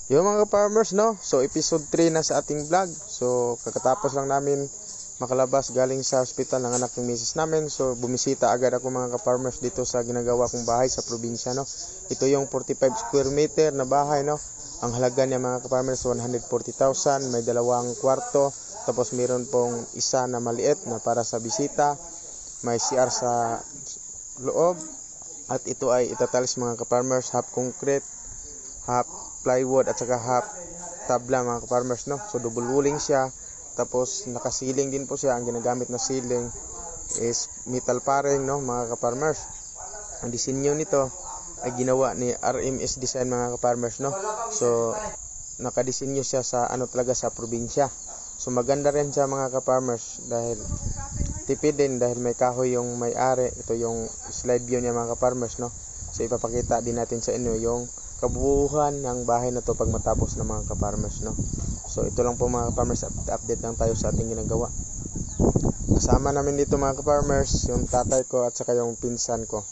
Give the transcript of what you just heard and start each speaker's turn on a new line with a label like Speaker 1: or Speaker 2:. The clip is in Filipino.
Speaker 1: Yung mga farmers, no? So episode 3 na sa ating vlog. So kakatapos lang namin makalabas galing sa hospital ng anak ng misis namin. So bumisita agad ako mga ka-farmers dito sa ginagawa kong bahay sa probinsya, no? Ito yung 45 square meter na bahay, no? Ang halaga niya mga ka-farmers 140,000, may dalawang kwarto, tapos meron pong isa na maliit na para sa bisita, may CR sa loob, at ito ay itatalis mga ka-farmers, half concrete, half plywood at saka half tabla mga ka-farmers, no? So double walling siya, tapos nakasiling din po siya. Ang ginagamit na ceiling is metal paring, no mga ka-farmers. Ang disenyo nito ay ginawa ni RMS Design mga ka-farmers, no? So nakadisenyo siya sa talaga sa probinsya. So maganda rin siya mga ka-farmers dahil tipid din, dahil may kahoy yung may-ari. Ito yung slide view niya mga ka-farmers, no? So ipapakita din natin sa inyo yung kabuuhan ng bahay na to pag matapos na mga ka-farmers, no? So ito lang po mga ka-farmers, update lang tayo sa ating ginagawa. Kasama namin dito mga ka-farmers yung tatay ko at saka yung pinsan ko.